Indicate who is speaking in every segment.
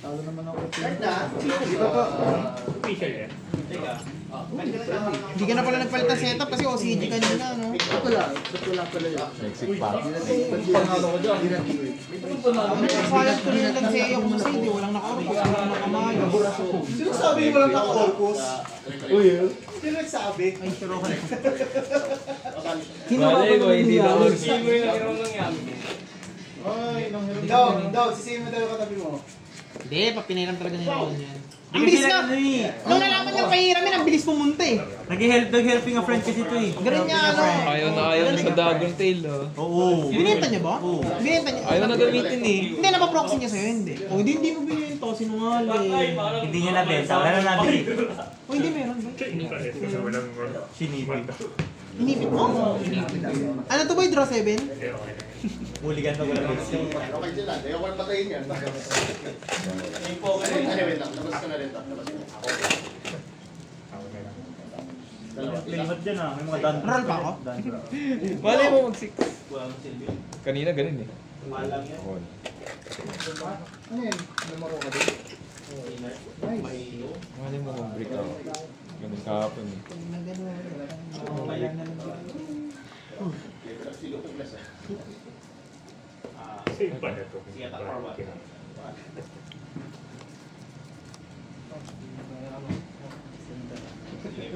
Speaker 1: Talo naman ako.
Speaker 2: Di ba po?
Speaker 3: Hindi ka na pala nagpalit ng setup kasi OCG kanina, no?
Speaker 2: Wala pala yun.
Speaker 4: Mexic pa.
Speaker 1: Panalo ko dyan.
Speaker 3: Sayang ko rin lang sa'yo kung kasi hindi walang naka-orpus, walang nakamayo.
Speaker 2: Sino sabi mo lang naka-orpus?
Speaker 1: Uy,
Speaker 2: Sino nagsabi?
Speaker 3: Ay, sure ako.
Speaker 4: Mali ko, hindi na ako.
Speaker 2: Daw, sisihin mo daw yung katabi mo.
Speaker 3: Hindi, papinairam talaga nila ako yan. Ang bilis nga! Nung nalaman niyang pahiramin, ang bilis pumunta eh.
Speaker 1: Nag-helping a friend kasi ito eh.
Speaker 3: Ganun niya, ano.
Speaker 4: Ayaw na sa Dragon Tail, oh.
Speaker 1: Oo.
Speaker 3: Binenta niya ba? Oo. Binenta niya.
Speaker 4: Ayaw na gamitin eh.
Speaker 3: Hindi, napaproxy niya sa'yo, hindi. O, hindi mo binenta, sinungaling.
Speaker 1: Hindi niya nabenta. Wala na nabili.
Speaker 3: O, hindi meron ba?
Speaker 1: Sinipit.
Speaker 3: Inipit mo? Ano to ba yung draw 7?
Speaker 1: Huligan pa ko lang.
Speaker 2: Okay sila, ayaw ko lang patayin yan. Anyway lang, labas ka na rin.
Speaker 1: Playmate dyan ah. May mga dandruff.
Speaker 3: Roll pa ako?
Speaker 4: Mali mo mag-6. Kanina ganun eh.
Speaker 1: Malang yan.
Speaker 2: Ano yan? Lumaro ka din?
Speaker 4: Mali mo mag-break ako. Ganun kahapon eh.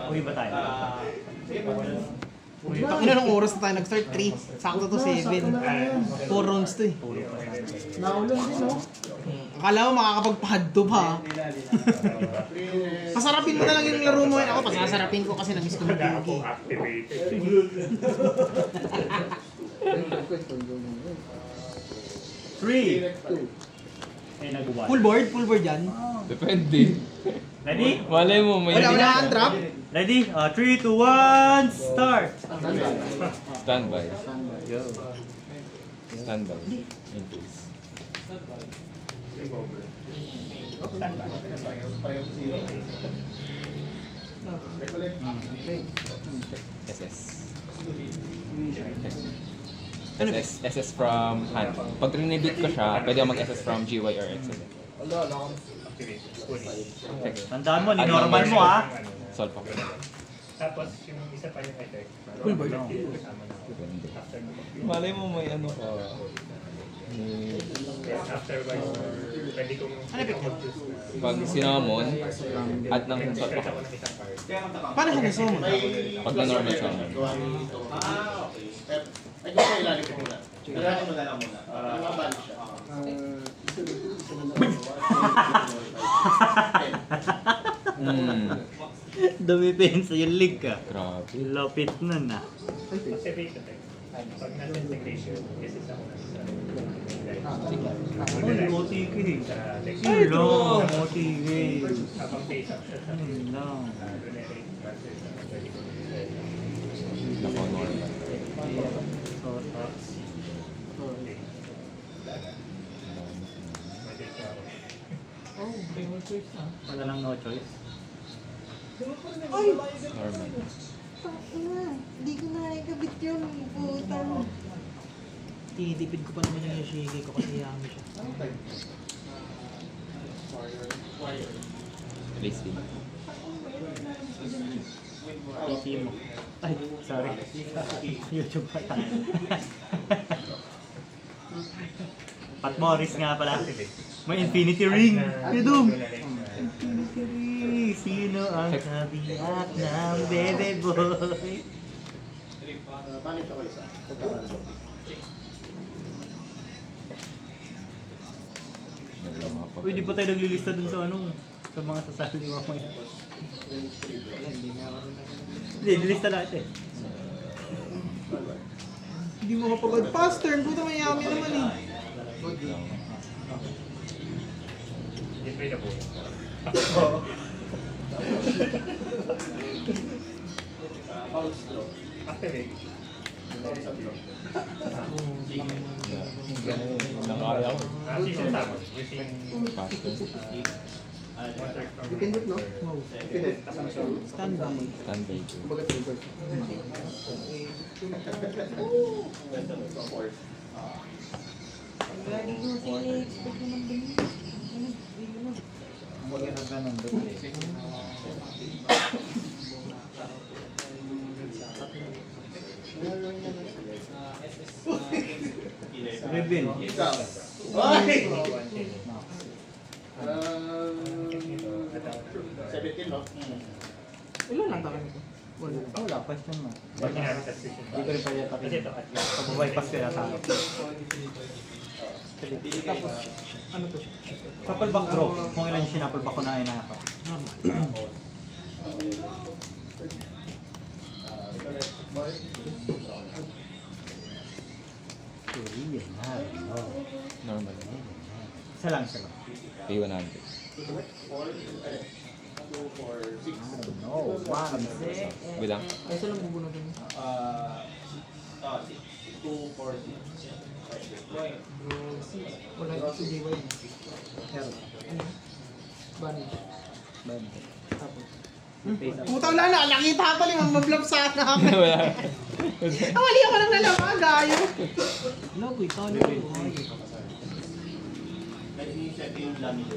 Speaker 1: Uy ba tayo?
Speaker 3: Ilang oras na tayo nag-start? 3. Sakto to 7. 4 rounds to eh.
Speaker 2: Naulan din, no?
Speaker 3: Akala mo makakapagpahaddo pa. Pasarapin mo na lang yung laro mo yun. Ako, pasasarapin ko kasi namiss ko ng Biggie.
Speaker 1: Three. Ay, nag-1.
Speaker 3: Full board? Full board yan?
Speaker 4: Depende.
Speaker 1: Ready?
Speaker 4: Malay mo, may
Speaker 3: Wala ang trap?
Speaker 1: Ready? 3, 2, 1, start!
Speaker 4: Standby. Standby. In case. SS. SS from hand. Pag trinibit ko siya, pwede ako mag-SS from GY or XL.
Speaker 1: Tandaan mo, ni-normal mo ha.
Speaker 4: Solve ako.
Speaker 5: Tapos yung isa pa yung effect.
Speaker 3: Full board?
Speaker 4: Malay mo may ano ka.
Speaker 5: Afterwards, pwede kong...
Speaker 3: Ano effect niya?
Speaker 4: Pag sinamon, at ng solve ako.
Speaker 3: Paano siya nasumo?
Speaker 4: Pag na-normal summon.
Speaker 2: Ay, gusto ko ilalim ko muna. Ilalim mo na lang muna. Mabalik siya.
Speaker 1: Dumi pensa yung lig ka.
Speaker 4: Grabe.
Speaker 1: Lapit nun ah.
Speaker 5: Activate effect. Pag nasa integration, this is ako nasa...
Speaker 1: Ay, OTK.
Speaker 5: Ay,
Speaker 1: Long, OTK.
Speaker 5: Habang face up siya sa...
Speaker 1: Long.
Speaker 4: Naka-normal.
Speaker 1: Wala lang no choice.
Speaker 3: Ay!
Speaker 4: Normal.
Speaker 3: Hindi ko na ikabit yun. Putang. Tinitipid ko pa naman yung Yoshige ko kasi yami siya.
Speaker 4: Release din.
Speaker 1: PC mo. Ay, sorry. YouTube pa tayo. Pat Morris nga pala. May Infinity Ring. Yudum! Infinity Ring. Sino ang kabiyak ng bebe boy?
Speaker 2: Panik ako isa.
Speaker 1: Uy, di pa tayo naglilista dun sa ano? Sa mga sasali mo mamaya. Hindi, nilista natin.
Speaker 3: Hindi mo kapagod. Pass turn. Puta may yami naman eh.
Speaker 5: Hindi na po. Activate.
Speaker 4: Nakaya ko.
Speaker 5: Season tapos. Using...
Speaker 4: Faster.
Speaker 3: Depende, no? Wow. Standby.
Speaker 4: Standby.
Speaker 3: Kumbaga trigger. Lagi ko expect naman din.
Speaker 1: Ribbon.
Speaker 2: Ikaw. Ay! 17, no?
Speaker 3: Ilan lang tayo nito? Wala.
Speaker 1: Wala, question mo.
Speaker 5: Pag ina-assist siya.
Speaker 1: Hindi ko rin pa yata
Speaker 5: Kasi ito, at least.
Speaker 1: Pag-bypass ko yata.
Speaker 3: Tapos, ano to siya?
Speaker 1: Shuffle back draw. Kung ilan yung sinapple back ko na ay nakaka.
Speaker 3: Normal.
Speaker 4: Normal.
Speaker 1: Isa lang, isa lang.
Speaker 4: P100.
Speaker 1: No, one, six.
Speaker 4: Bilang.
Speaker 3: Ay, saan lang bubunutin?
Speaker 2: 2, 4, 6.
Speaker 3: Wala ito si JY.
Speaker 1: Hero.
Speaker 3: Ano? Vanish.
Speaker 1: Bente.
Speaker 3: Tapos.
Speaker 1: Face up.
Speaker 3: Puta, wala na. Nakita pa rin. Mablab sa akin.
Speaker 4: Wala.
Speaker 3: Mali ako lang nalaman. Gayo. Logo, ikaw na.
Speaker 2: Nag-initiate yung lamig.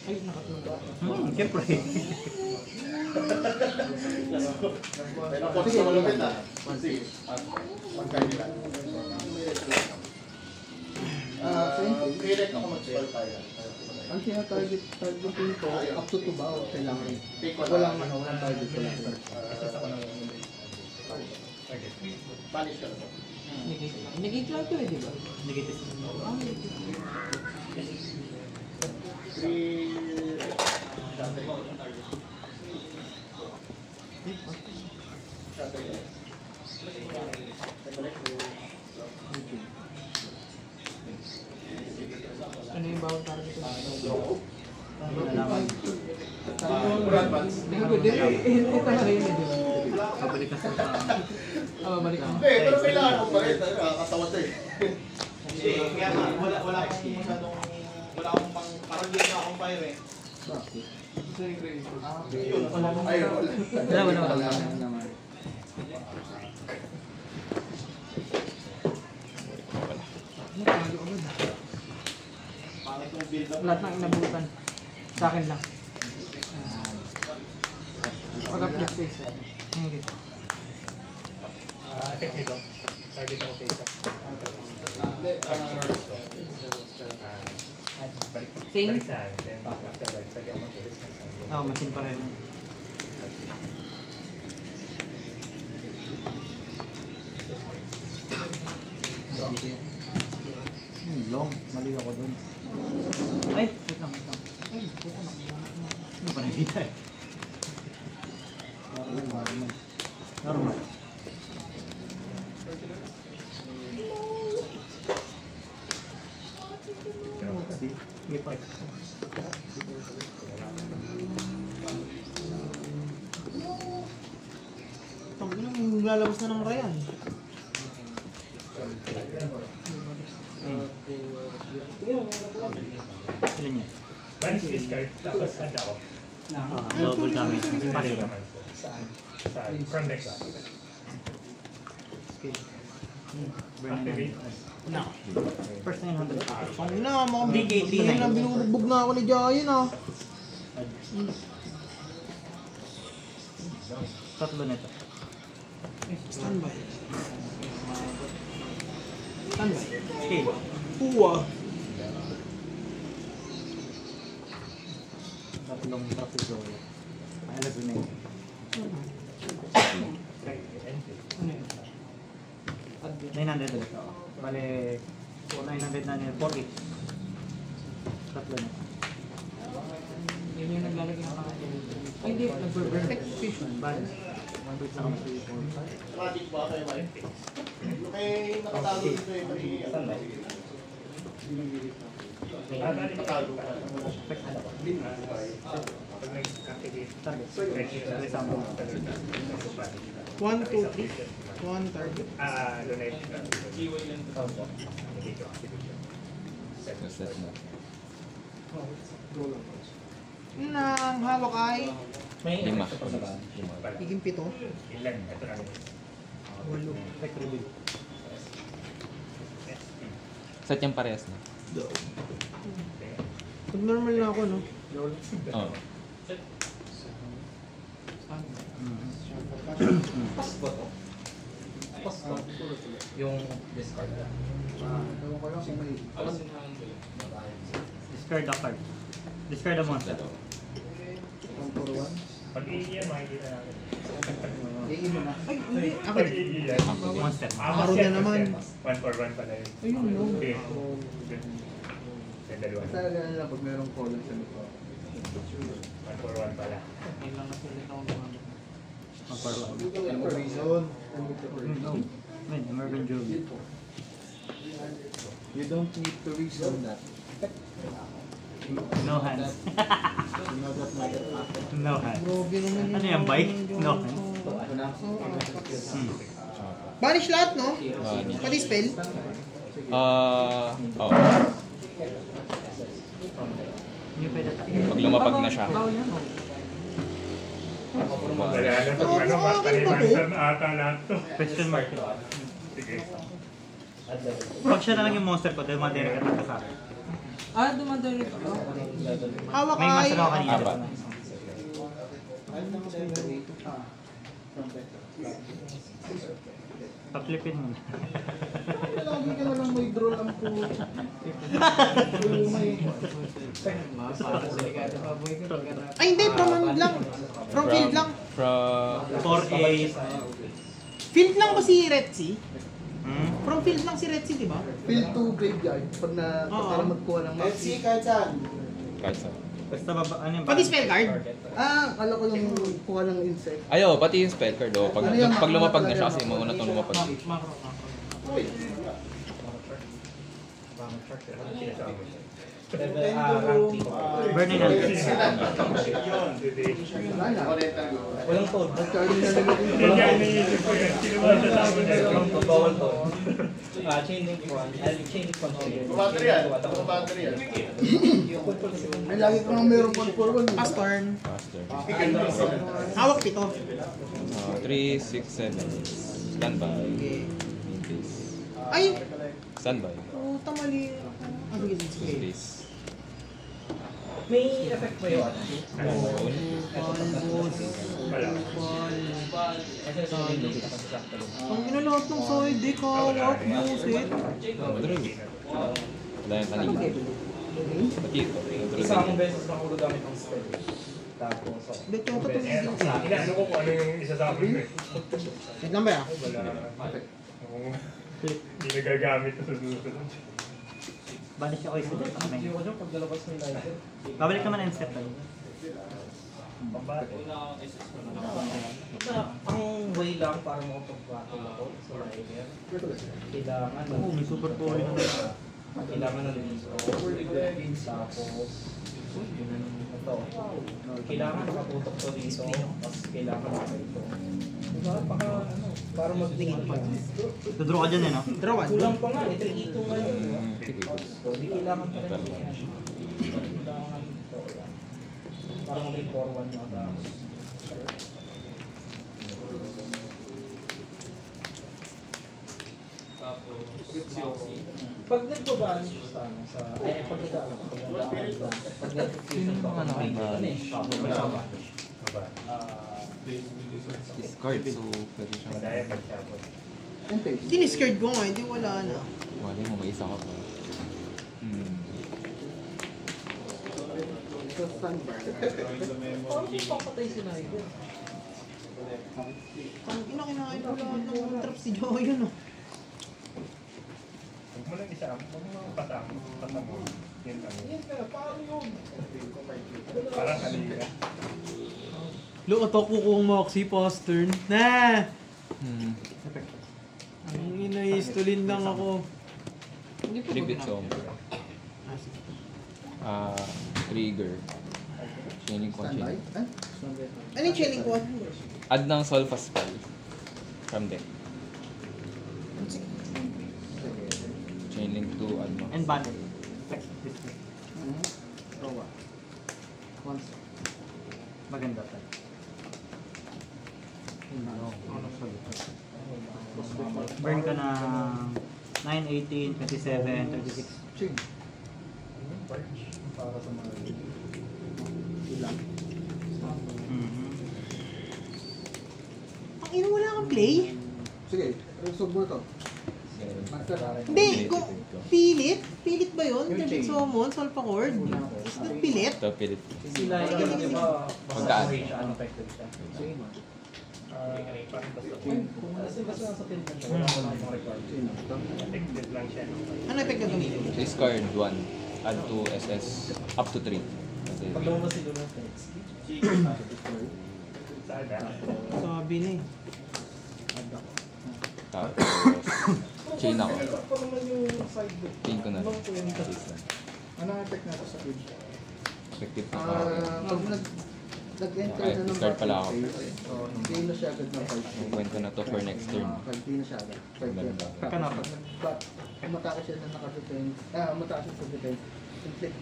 Speaker 3: Ay, nakatulog.
Speaker 1: Siyempre.
Speaker 2: Pero po sa malupit ah. 1-6. Pagkain nila. Direct ako mag-spell tayo.
Speaker 3: Ang targetin ko, up to 2 ba o kailangan?
Speaker 2: Take
Speaker 3: Walang target ko lang.
Speaker 2: Punish ka na po.
Speaker 3: Negate lang ito eh, di ba?
Speaker 1: Negative.
Speaker 3: Ah, negate.
Speaker 2: 3.
Speaker 3: Ano yung bawang target ko?
Speaker 1: Nalaman.
Speaker 3: Ito na rin eh, di ba?
Speaker 1: Pabalik ka sa tao.
Speaker 3: Babalik ako.
Speaker 2: Hindi, pero kailangan ko pa rin. Nakakatawa to eh. Hindi, kaya nga, wala akong masyadong, wala akong parang hindi na akong fire eh. Yun,
Speaker 1: Wala.
Speaker 3: Natalo agad ah.
Speaker 2: pangit yung build up.
Speaker 3: Lahat ng inabutan. Sa akin lang. Pag-upload face. Ngayon.
Speaker 5: Check nito. Target ako face up.
Speaker 3: Same.
Speaker 5: Balik sa akin. Then, after balik sa akin, mag-ulit na sa akin.
Speaker 1: Oo, masin pa rin. Long. Mali ako dun. Ay, wait lang.
Speaker 3: Ay, puto na.
Speaker 1: Ano pa nakikita eh? Normal. Lipat.
Speaker 3: Tangin na, lalabas na ng Ryan.
Speaker 1: Ilan niya?
Speaker 5: Once discard, tapos add ako.
Speaker 1: Double damage.
Speaker 5: Pass naman po. Saan? From next.
Speaker 1: Burn
Speaker 5: Activate.
Speaker 1: na. First 900.
Speaker 3: Tangin na, mga
Speaker 1: DKT
Speaker 3: Tangin na, binubugbog na ako ni Jayan ah.
Speaker 1: Tatlo nito.
Speaker 3: Standby. Standby.
Speaker 1: Scale.
Speaker 3: Puwa.
Speaker 1: Tatlong trapeze. Mahalaga na yun.
Speaker 3: Ano yun?
Speaker 1: 900 ulit. Bale, 900 na nila. 48. Tatlo na.
Speaker 3: Yun yung naglalagay ng pangalan. Ay, hindi. Nag-perfect vision.
Speaker 1: Balance. 1 bit na kami 3, 4, 5.
Speaker 2: Tragic ba kayo, Mike? Yung kay nakatalo dito eh, may ano. Nakatalo ka.
Speaker 5: Pag nag-activate,
Speaker 1: Target.
Speaker 5: ready na
Speaker 1: Target sound.
Speaker 3: 1, 2, 3. 1 target.
Speaker 5: donate. Dito, activation.
Speaker 4: Useless na.
Speaker 3: Yun ang hawak ay
Speaker 4: 5.
Speaker 3: higing 7.
Speaker 5: Ilan? Ito lang.
Speaker 3: 8.
Speaker 4: Set yung parehas na.
Speaker 3: Pag normal na ako, no?
Speaker 4: Oo.
Speaker 6: Yung discard.
Speaker 1: Discard a card. Discard a monster.
Speaker 5: Pag iiyan, makikita natin.
Speaker 3: Ay, hindi.
Speaker 5: Pag
Speaker 3: Akin.
Speaker 5: iiyan.
Speaker 1: Monster.
Speaker 3: Araw na naman.
Speaker 5: 1 for 1 pala yun.
Speaker 3: Ayun, no?
Speaker 5: Okay. Yung dalawa.
Speaker 2: Talaga na lang pag merong column sa nito.
Speaker 5: 1 for 1 pala.
Speaker 2: Ano mo reason?
Speaker 1: Man, American Joe.
Speaker 2: You don't need to reason that.
Speaker 1: No hands.
Speaker 2: You know that matter after.
Speaker 1: No hands.
Speaker 3: Grabe naman yun.
Speaker 1: Ano yan, bike? No.
Speaker 3: Banish lahat, no?
Speaker 4: Banish.
Speaker 3: Pati spell.
Speaker 4: Oo.
Speaker 1: Hindi pwede tayo.
Speaker 4: Pag lumapag na siya.
Speaker 5: Wala na pag ano, mas palimansan na ata lahat to.
Speaker 1: Question mark.
Speaker 5: Sige.
Speaker 1: Pag siya na lang yung monster ko, dahil madirect attack ka sa akin.
Speaker 3: Dumadali pa. Hawak
Speaker 1: May
Speaker 3: ay...
Speaker 1: monster ako kanina.
Speaker 4: Apat.
Speaker 1: Paplipin mo na.
Speaker 2: Lagi ka na lang may draw lang po.
Speaker 3: Ay, hindi. From ano lang. From field lang.
Speaker 4: From...
Speaker 1: 4A.
Speaker 3: Field lang ba si Retzi?
Speaker 1: Hmm?
Speaker 3: From field lang si Retzi, di ba?
Speaker 2: Field to graveyard. Pag na
Speaker 3: Oo.
Speaker 2: para magkuha ng maxi. kahit saan.
Speaker 4: Kahit saan.
Speaker 1: Basta baba, ano yung
Speaker 3: Pati spell card.
Speaker 2: Kala ko yung kuha ng insect.
Speaker 4: Ayaw, pati yung spell card. Oh. Pag,
Speaker 2: Ano yan?
Speaker 4: pag lumapag na siya kasi mauna itong lumapag.
Speaker 1: Burning Hands.
Speaker 6: Walang code.
Speaker 2: Nagkaroon na lang yung
Speaker 5: Hindi niya iniisip ko yun. Sino ba siya tama na yun?
Speaker 6: Bawal to. Chain link 1. Chain link control.
Speaker 2: battery yan. Ay, lagi ko nang meron 1 for 1.
Speaker 3: Pass turn.
Speaker 4: Faster.
Speaker 3: Hawak 7.
Speaker 4: 3, 6, 7. Standby. Increase.
Speaker 3: Ay!
Speaker 4: Standby.
Speaker 3: Puta, mali. Ah, sige, sige.
Speaker 4: Increase.
Speaker 6: May effect ba yun?
Speaker 5: Wala.
Speaker 3: Ang ina lahat ng side deck, hawak, buset.
Speaker 4: Madrug. Wala yung kanina. Pati ito.
Speaker 6: Isang beses na ulo gamit ng spell. Tapos,
Speaker 3: Dito ako ito.
Speaker 5: Inaano ko kung ano yung isasabi ko eh.
Speaker 3: Wait lang ba ya?
Speaker 5: Wala. Hindi nagagamit ito sa susunod.
Speaker 1: Banish ako yung sulit.
Speaker 6: hindi ko dyan paglalabas mo yung lighter.
Speaker 1: Babalik naman end step tayo.
Speaker 5: Pambate.
Speaker 6: Ang way lang para makapag-battle ako sa lighter. Kailangan
Speaker 1: Oo, may super power na naman.
Speaker 6: Kailangan ng tapos ito. Kailangan nakatutok to dito. Tapos kailangan na ito. Diba? Para magtingin pa.
Speaker 1: Dodraw ka dyan eh, no?
Speaker 3: Draw one.
Speaker 6: Kulang pa nga, 3-2 nga yun. So, di kailangan pa rin yan. Kailangan ito. Para maging 4-1 na tapos. Pag nagbabaan siya sa ano, pag nag-fusion pa ako,
Speaker 4: Discard. So, pwede siya.
Speaker 5: Madaya pagtapos.
Speaker 3: Diniscard ko nga, hindi wala na.
Speaker 4: Wala mo, may isa ka pa.
Speaker 6: paano mo papatay si Nigel?
Speaker 3: Ang ina, kinain ko lahat ng trap si Joe yun, oh.
Speaker 5: Huwag mo lang isa. Huwag mo patamo. Yun lang.
Speaker 6: Yan ka, paano yun?
Speaker 5: Parang kanina.
Speaker 3: Look, atok ko kung Moxie past turn. Na! Ang ina, istulin lang ako. Hindi pa
Speaker 4: 3 bits song. Trigger. Chaining ko.
Speaker 3: Ano yung chilling ko?
Speaker 4: Add ng Solfa spell. From deck. Chain link to ano.
Speaker 1: And battle.
Speaker 3: Rowa. Once.
Speaker 1: Maganda pa. Burn ka na 9, 18, 27, 36.
Speaker 3: Ching. Para sa mga ilang. Ang ina, wala kang play?
Speaker 2: Sige, resolve mo ito.
Speaker 3: Hindi, kung pilit? Pilit ba yun? David Somon, Solpa Cord? Is that pilit?
Speaker 4: Ito, pilit.
Speaker 6: Sila yung di ba
Speaker 4: Magkaan?
Speaker 6: unaffected siya. Kasi basta nasa Philippines siya, wala ko lang yung record.
Speaker 5: Affected lang siya.
Speaker 3: Ano effect na gamitin?
Speaker 4: So, scored 1. Add to SS up to 3. Kasi,
Speaker 6: Pag lumabas si Luna Flex,
Speaker 3: Sabi na eh.
Speaker 4: tapos, chain ako.
Speaker 6: pa naman yung side book.
Speaker 4: Chain ko na.
Speaker 6: Ibang 20.
Speaker 4: Chase na.
Speaker 2: Ano ang effect natin sa page?
Speaker 4: Effective pa
Speaker 2: Pag nag-enter
Speaker 4: Okay,
Speaker 2: na ng
Speaker 4: discard pala ako.
Speaker 2: hindi na siya agad ng 5.
Speaker 4: Yung kwento na to for next turn.
Speaker 2: Hindi na siya agad. 5
Speaker 4: Maganda.
Speaker 2: Pag matakas siya na naka-defense, matakas siya sa defense, inflict.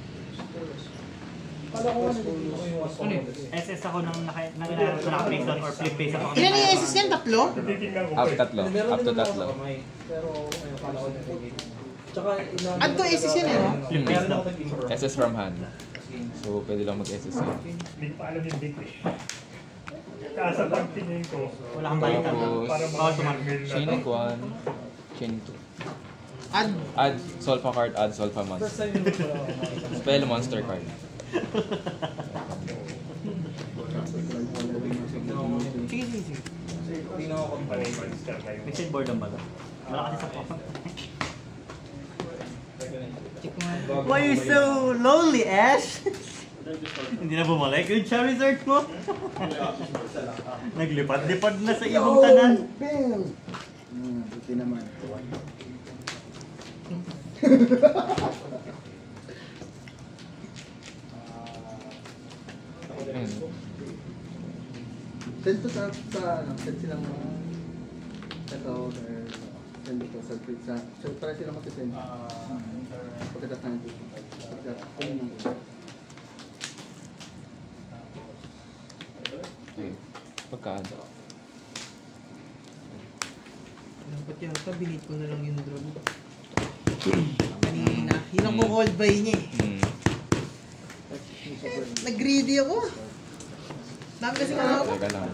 Speaker 6: Kala ko ano dito yung
Speaker 1: Ano yun? SS ako nang naka-place down or flip face ako.
Speaker 3: Ilan yung SS yan? Tatlo?
Speaker 5: Titignan ko.
Speaker 4: Up tatlo.
Speaker 6: Meron
Speaker 4: Up
Speaker 6: din
Speaker 4: to
Speaker 6: naman ako
Speaker 4: tatlo.
Speaker 6: sa kamay. Pero ayun, kala ko yung tsaka
Speaker 3: Add to SS yan eh, no?
Speaker 6: Meron ako tag-info.
Speaker 4: SS from hand. So, pwede lang mag-SS yun.
Speaker 5: Hindi ko pa alam yung big fish. Kaya sa pagtingin ko,
Speaker 1: Wala kang balikan.
Speaker 4: Tapos,
Speaker 5: para
Speaker 1: Bawal
Speaker 5: mga
Speaker 1: tumakbo.
Speaker 5: mil na
Speaker 4: Chaining
Speaker 5: to.
Speaker 4: 1, chaining 2.
Speaker 3: Add.
Speaker 4: Add Solfa card, add Solfa
Speaker 6: First
Speaker 4: monster.
Speaker 6: time yung wala ako makita.
Speaker 4: Spell monster card.
Speaker 3: Sige, sige, sige.
Speaker 6: Hindi na ako
Speaker 5: Panay monster na yung...
Speaker 1: Mixed board ang baga. Wala kasi sa phone.
Speaker 3: Check mo nga.
Speaker 1: Why you so lonely, Ash? Hindi na bumalik yung Charizard mo. Naglipad-lipad na sa ibang tanan.
Speaker 2: Bam! Buti naman.
Speaker 4: Ayun.
Speaker 2: Send to sa send silang ito or send ito sa tweet sa para silang mag-send. Pagkatapos na ito.
Speaker 4: Okay. Pagkaan.
Speaker 3: Dapat yata, binit ko na lang yung drone. Kanina. Yun ang cold buy niya eh. Nag-greedy ako. Dami kasi nga ako.
Speaker 4: Teka lang.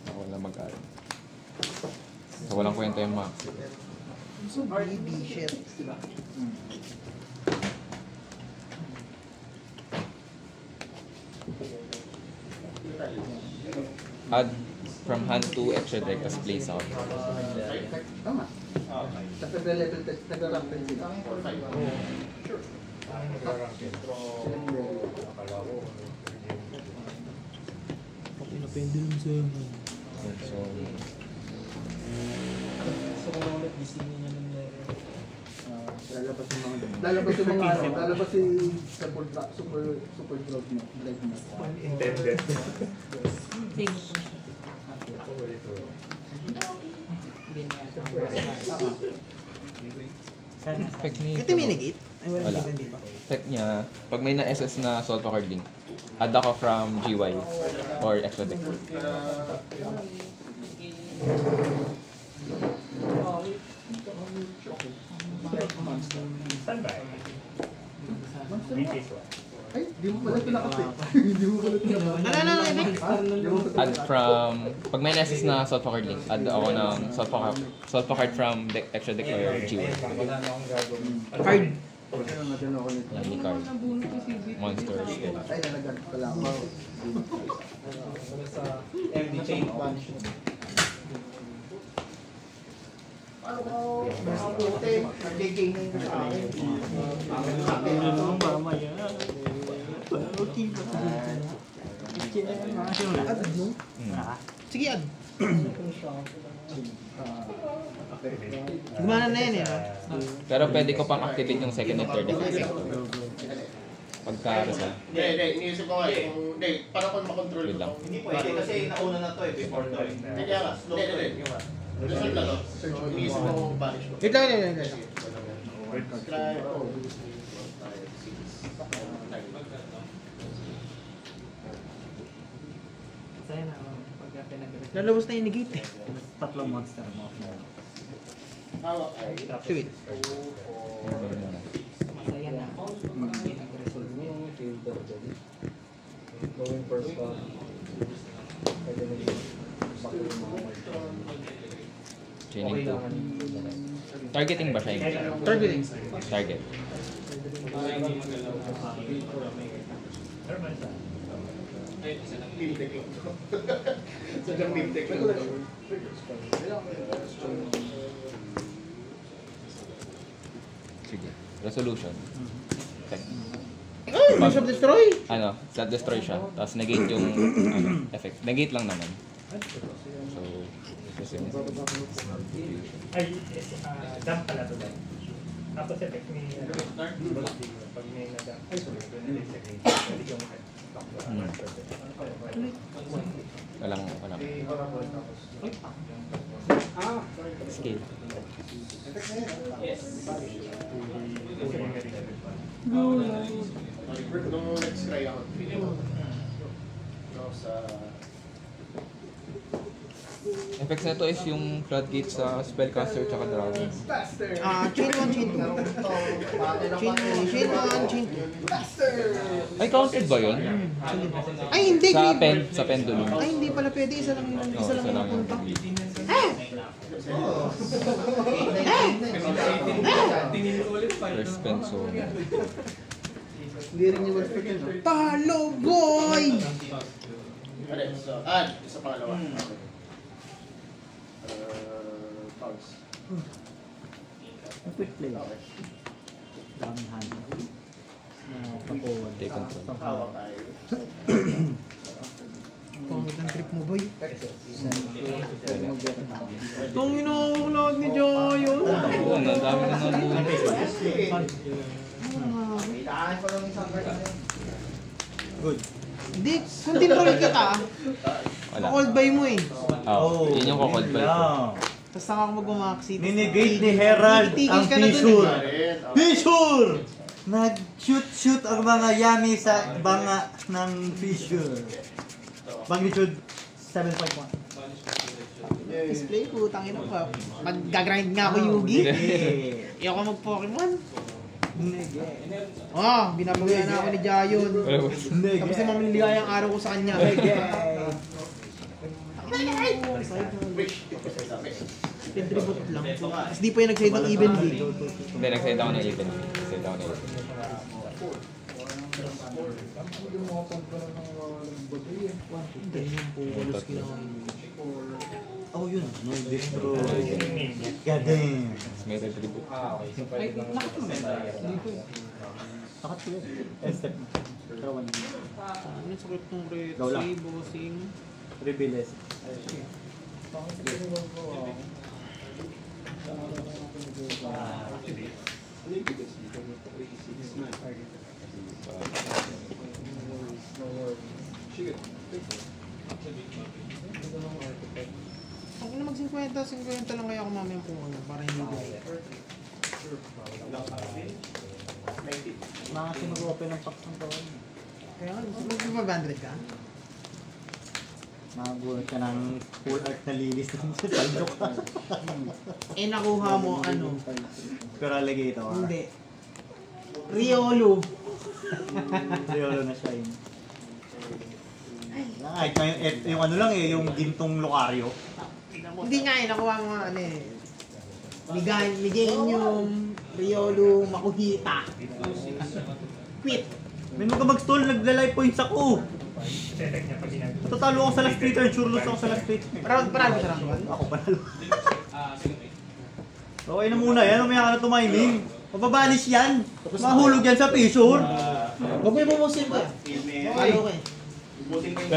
Speaker 4: Ako lang mag-aral. So, walang kwenta yung max.
Speaker 3: So greedy, shit.
Speaker 4: Add from hand to extra deck as place out.
Speaker 2: Tama. Sa level test, nag-rank din sila.
Speaker 3: Pinapendulum sa amin.
Speaker 4: So,
Speaker 6: So kung ulit gising niya ng meron.
Speaker 2: Lalabas yung mga lalabas si super growth mo, drive mo.
Speaker 5: Intended.
Speaker 4: effect ni
Speaker 3: Ito may negate? Ay, wala
Speaker 4: Wala.
Speaker 3: negate dito.
Speaker 4: effect niya, pag may na-SS na Solfa card link, add ako from GY or extra deck.
Speaker 5: Standby. BTS 1.
Speaker 2: Ay, di mo pala ito nakapit. Di mo pala ito nakapit.
Speaker 3: Ano, effect?
Speaker 4: Add from, pag may na-SS na Solfa card link, add ako ng Solfa card from deck, extra deck or GY.
Speaker 6: Wala na akong gagawin.
Speaker 3: Card.
Speaker 2: Ano ako nito?
Speaker 4: Yan, ni card. Monster skill.
Speaker 2: Ay, nalagat pala ako.
Speaker 6: Sa MD chain banish.
Speaker 2: Nag-gaming ka sa akin.
Speaker 1: Ano naman mamaya? Okay ba?
Speaker 3: Add, no?
Speaker 1: Ah,
Speaker 3: Sige, add. Gumana na yan eh, no?
Speaker 4: Pero pwede ko pang activate yung second and third effect. Pagka-resolve.
Speaker 7: Hindi, iniisip ko nga eh. Hindi, para kung makontrol
Speaker 4: Wait
Speaker 7: ko
Speaker 4: lang.
Speaker 7: tong...
Speaker 5: Hindi pwede kasi nauna na to eh, before to eh.
Speaker 7: Hindi nga, hindi. Result lang to. So, iniisip ko kung banish ko.
Speaker 2: Wait lang.
Speaker 7: Try,
Speaker 3: Sa'yo na, pagka pinag-resolve. Lalabas na yung negate eh.
Speaker 1: Tatlong monster mo.
Speaker 7: hawak ay...
Speaker 3: Sweet.
Speaker 4: Ano muna.
Speaker 3: Masaya na. Pag pinag-resolve mo.
Speaker 2: Going first pa. Pwede na yung
Speaker 4: Chaining 2. Targeting ba siya?
Speaker 3: Targeting.
Speaker 4: Target.
Speaker 7: Team taking. Sadyang team taking.
Speaker 4: Sige. Resolution. Check.
Speaker 3: Ay! Mash of Destroy!
Speaker 4: Ano, slot destroy siya. Tapos negate yung effect. Negate lang naman. So, kasi
Speaker 5: Ay, dump pala to dahil. Tapos effect ni pag may na-dump. Ay, sorry. Pwede yung
Speaker 4: walang. Scale.
Speaker 7: Nung next try ako, sa...
Speaker 4: Effects na to is yung floodgate sa spellcaster tsaka dragon.
Speaker 3: Chain 1, chain 2. Chain 1, chain 2.
Speaker 4: Ay, counted ba yun?
Speaker 3: Ay, hindi!
Speaker 4: Sa pendulum.
Speaker 3: Ay, hindi pala pwede. Isa lang yung napunta.
Speaker 4: First penso.
Speaker 2: Hindi rin yung first yun.
Speaker 3: Talo, boy!
Speaker 7: Ano, so, sa pangalawa. Pounce.
Speaker 1: Quick play. Daming hand. Pakuwan.
Speaker 4: Take control.
Speaker 7: Hawak ay...
Speaker 3: Pangit ang trip mo, boy. Itong inawag ni Jayon.
Speaker 4: Oo, ang dami na nandun.
Speaker 1: Good.
Speaker 3: Hindi, kung tinroll ka ta,
Speaker 4: Wala.
Speaker 3: cold buy mo eh.
Speaker 4: Oh, yun yung kukold pa.
Speaker 3: Tapos saka ako mag-maxi.
Speaker 1: Ninegate ni Herald
Speaker 3: Titigil
Speaker 1: ang
Speaker 3: ka na dun eh.
Speaker 1: fissure.
Speaker 7: Rin,
Speaker 1: Fissure! Nag-shoot ang mga yami sa banga ng fissure. Magnitude 7.1.
Speaker 3: Display ko, tangin ako. Mag-grind nga ako Yugi. Ayoko mag-Pokemon. Binabawian na ako ni Jayon. Tapos naman maniligayang araw ko sa kanya. Pintribute lang. Tapos di pa yung nag-side ng even game.
Speaker 4: Hindi, nag-side ako ng even. Nag-side ako ng even.
Speaker 3: Ganyan po, walos ginawa.
Speaker 1: Oh yun. No, destroy. God damn.
Speaker 4: May retribute.
Speaker 3: Ay, nakita mo ba? Hindi ko.
Speaker 1: Sakat ko yun. Step. Kawan.
Speaker 3: Ano yung sakit ng red?
Speaker 1: Go lang.
Speaker 3: Si bossing.
Speaker 1: Reveles.
Speaker 3: Ako na mag-50 lang kaya ako mamaya kung ano, para hindi ko.
Speaker 1: Mga sinag-open ng packs ng taon.
Speaker 3: Kaya mag-500 ka?
Speaker 1: Nakagulat ka ng full art na lilis ng saldo ka.
Speaker 3: Nakuha mo ano?
Speaker 1: Pero alligator.
Speaker 3: Hindi. Riolo.
Speaker 1: Riolo na siya yun. Ay, yung ano lang eh, yung gintong lokaryo.
Speaker 3: Hindi nga nakuha mo ano eh. Migenium, Riolo, Makuhita. Quit.
Speaker 1: May mga mag-stall, nagla-life points ako.
Speaker 5: effect niya pag ginagawa.
Speaker 1: Tatalo ako sa last street, or sure loss ako sa last street.
Speaker 3: Parang sa round 1.
Speaker 1: Ako panalo. Okay na muna yan, umaya ka na tumiming. Mababalis yan. Mahulog yan sa fissure.
Speaker 3: Huwag mo yung bumusin ko. Ayaw ko eh.
Speaker 6: Buting mo yung